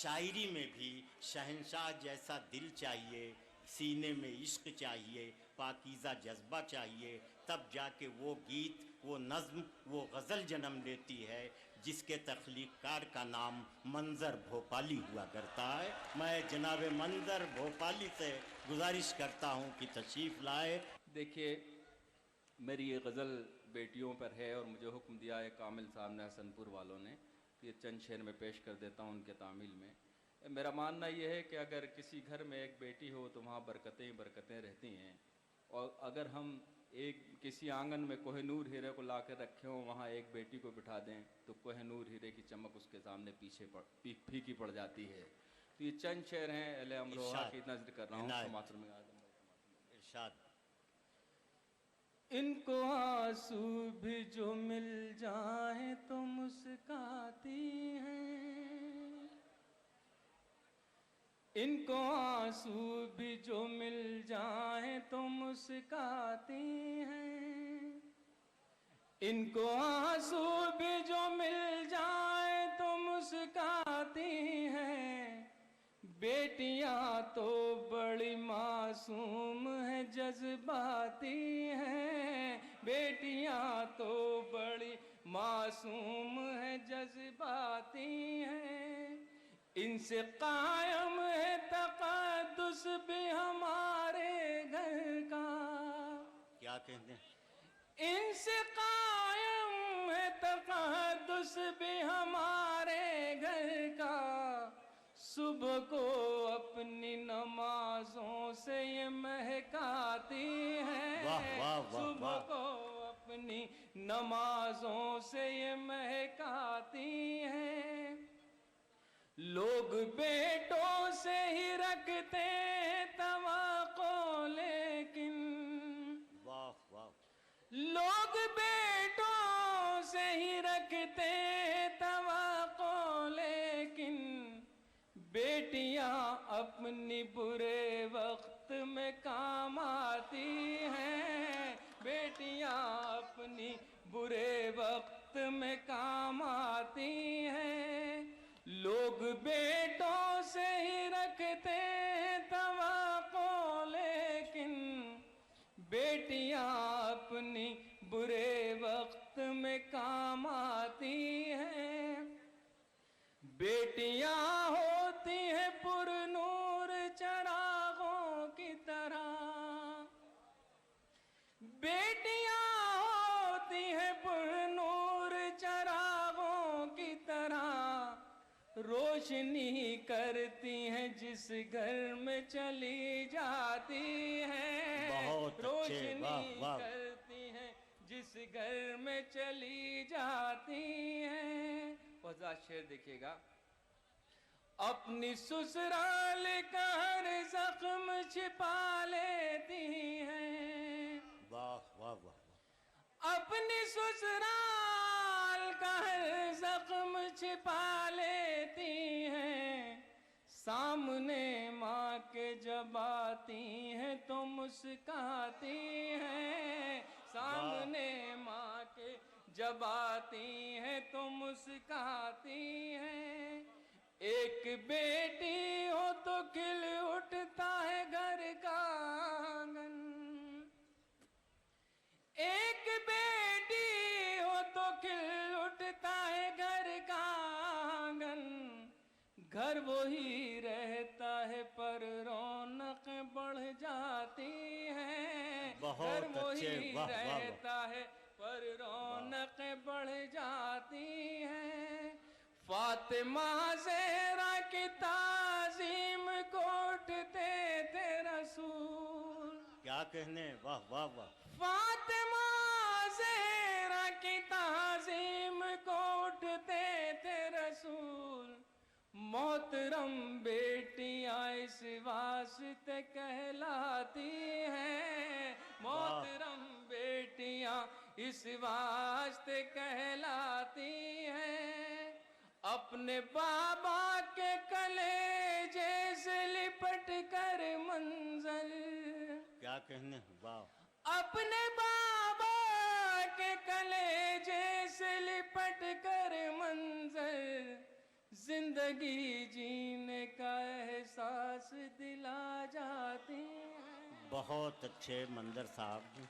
शायरी में भी शहंशाह जैसा दिल चाहिए, सीने में इश्क चाहिए, पाकीज़ा जज्बा चाहिए, तब जाके वो गीत, वो नज़्म, वो गज़ल जन्म लेती है जिसके तख्लीक़कार का नाम मंज़र भोपाली हुआ करता है। मैं जनाब मंज़र भोपाली से गुजारिश करता हूँ कि तशरीफ़ लाए। देखिए, मेरी ये गज़ल बेटियों पर है और मुझे हुक्म दिया है कामिल साहब ने, हसनपुर वालों ने, कि ये चंद शेर में पेश कर देता हूँ उनके तामील में। मेरा मानना ये है कि अगर किसी घर में एक बेटी हो तो वहाँ बरकतें ही बरकतें रहती हैं, और अगर हम एक किसी आंगन में कोहिनूर हीरे को ला कर रखे हों, वहाँ एक बेटी को बिठा दें तो कोहिनूर हीरे की चमक उसके सामने फीकी पड़ जाती है। तो ये चंद शेर हैं, अहले अमरोहा की नज़र कर रहा हूँ। समातर में इरशाद। इनको आंसू भी जो मिल जाए तो मुस्काती हैं, इनको आंसू भी जो मिल जाए तो मुस्काती हैं, इनको आंसू भी जो मिल जाए तो मुस्काती हैं। बेटियां तो बड़ी मासूम है जज्बाती हैं, बेटियां तो बड़ी मासूम है जज्बाती हैं। इनसे कायम है तक़द्दुस भी हमारे घर का। क्या कहते हैं? इनसे कायम है तक़द्दुस भी हमारे घर का। सुबह को अपनी नमाजों से ये महकाती हैं, वाह वाह वाह सुबह वाह। को अपनी नमाजों से ये महकाती हैं। लोग बेटों से ही रखते हैं तवक्को, लेकिन वाह वाह, लोग बेटों से ही रखते हैं तवक्को, लेकिन बेटियां अपनी बुरे वक्त में काम आती हैं, बेटियां अपनी बुरे वक्त में काम आती हैं। लोग बेटों से ही रखते हैं तवक्को, लेकिन बेटियां अपनी बुरे वक्त में काम आती हैं। बेटियां होती हैं पुरनूर चरागों की तरह, बेटियां होती हैं पुरनूर चरागों की तरह। रोशनी करती हैं जिस घर में चली जाती हैं, रोशनी करती हैं जिस घर में चली जाती हैं। वज़ा शेर देखिएगा। अपनी ससुराल का हर जख्म छिपा लेती हैं, वाह वाह वाह, अपनी ससुराल का हर जख्म छिपा लेती हैं। सामने माँ के जब आती हैं तो मुस्काती हैं, सामने माँ के जब आती हैं तो मुस्काती हैं। एक बेटी हो तो खिल उठता है घर का आंगन, एक बेटी हो तो खिल उठता है घर का आंगन। घर वही रहता है पर रौनक बढ़ जाती है, घर वही रहता है पर रौनक बढ़ जाती है। फातिमा ज़हरा की ताज़ीम को उठते थे रसूल। क्या कहने, वाह वाह वाह। फातिमा ज़हरा की ताज़ीम को उठते थे रसूल। मोहतरम बेटियां इस वास्ते कहलाती हैं, मोहतरम बेटियां इस वास्ते कहलाती हैं। अपने बाबा के कलेजे से लिपट कर मंजर, क्या कहने, वाह। अपने बाबा के कलेजे से लिपट कर मंजर, जिंदगी जीने एहसास दिला जाती हैं। बहुत अच्छे मंदर साहब।